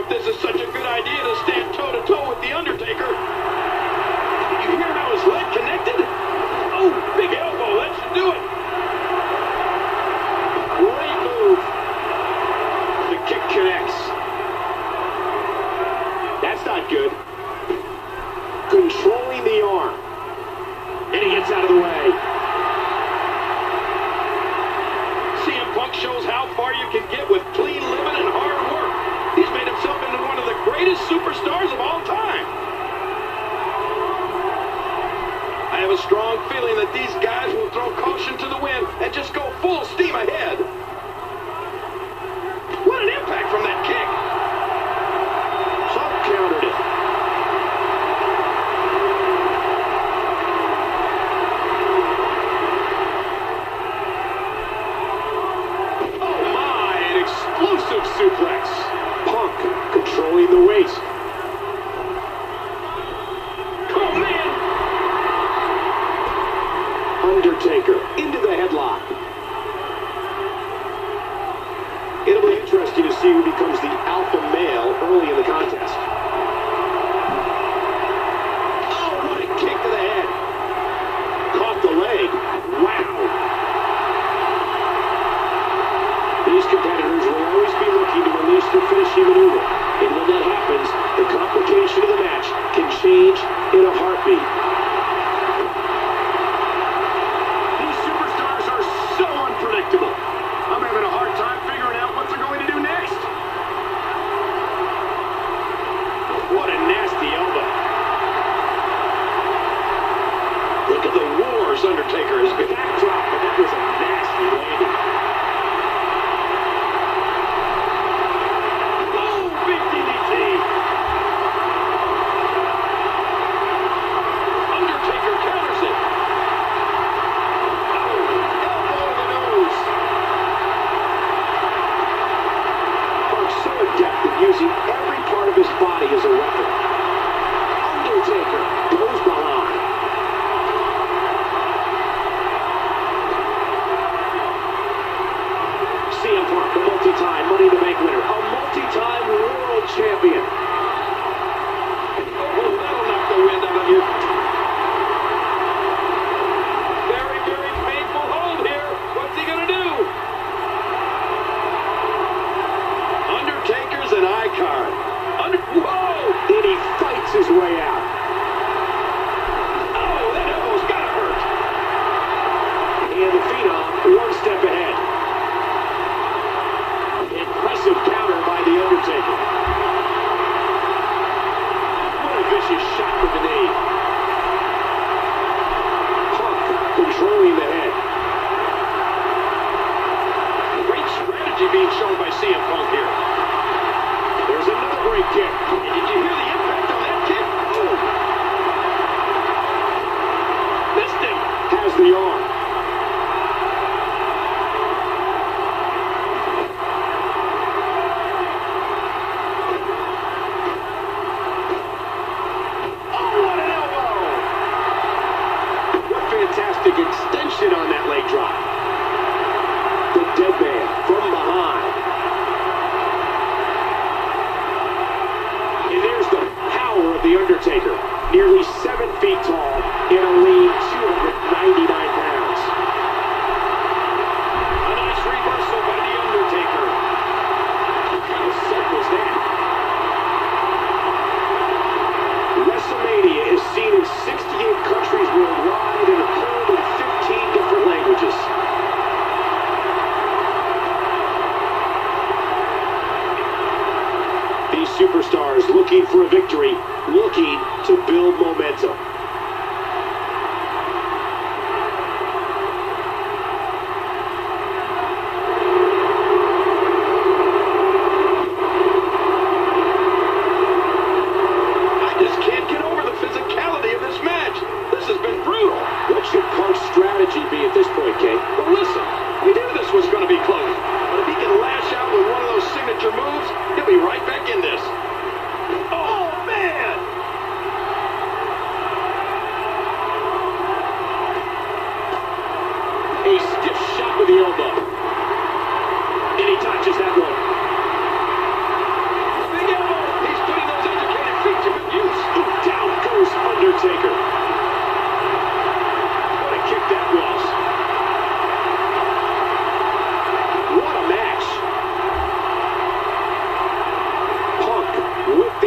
if this is such a good idea to stand toe-to-toe with The Undertaker. Did you hear how his leg connected? Oh, big elbow. That should do it. Great move. The kick connects. That's not good. Controlling the arm. And he gets out of the way. CM Punk shows how far you can get with clean living and hard work. He's made himself into one of the greatest superstars of all time. I have a strong feeling that these guys will throw caution to the wind and just go full steam ahead. What an impact from that kick. Punk countered it. Oh my, an explosive suplex. Punk controlling the waist. Oh man. Undertaker into the headlock. It'll be interesting to see who becomes the alpha male early in the contest. Oh, what a kick to the head. Caught the leg. Wow. These competitors will always be looking to release their finishing maneuver. And when that happens, the complication of the match can change in a heartbeat. These superstars are so unpredictable. I'm having a hard time figuring out what they're going to do next. What a nasty elbow. Look at the wars Undertaker has been. Backdrop, but that was a nasty landing. Oh, big DDT. Undertaker counters it. Oh, elbow to the nose. Punk's so adept at using every part of his body as a weapon. Undertaker goes behind. CM Punk, a multi-time Money in the Bank winner, a multi-time world champion. Oh, that'll knock the wind out of you. Very, very painful hold here. What's he gonna do? Undertaker's an icon. Whoa! And he fights his way out. Oh, that elbow's gotta hurt. And the Phenom one step ahead. Impressive counter by The Undertaker. What a vicious shot with the knee. Punk controlling the head. Great strategy being shown by CM Punk here. There's another great kick. And did you hear the impact on that kick? Ooh. Missed him. Has the arm. Fantastic extension on that leg drop. The deadman from behind. And there's the power of The Undertaker. Nearly 7 feet tall and a lean 299 pounds. A nice reversal by The Undertaker. How set was that? WrestleMania is seen in 68 countries worldwide and heard in 15 different languages. These superstars looking for a victory, looking to build momentum. I just can't get over the physicality of this match. This has been brutal. What should Punk's strategy be at this point, Kate? Well, listen, we knew this was going to be close. But if he can lash out with one of those signature moves, he'll be right back in this. Oh, man!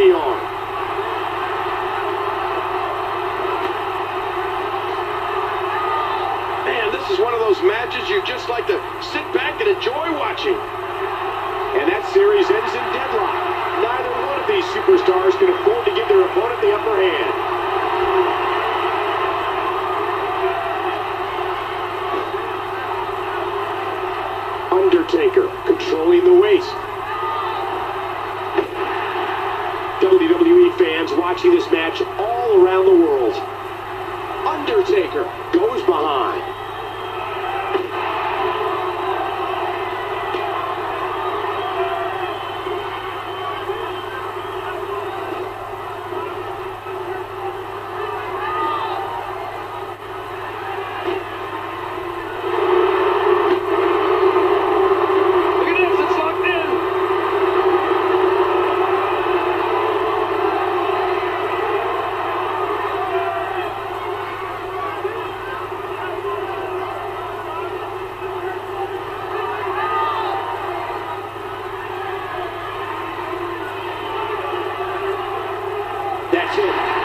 the arm. Man, this is one of those matches you just like to sit back and enjoy watching. And that series ends in deadlock. Neither one of these superstars can afford to give their opponent the upper hand. Undertaker controlling the waist. WWE fans watching this match all around the world. Undertaker goes behind. That's it.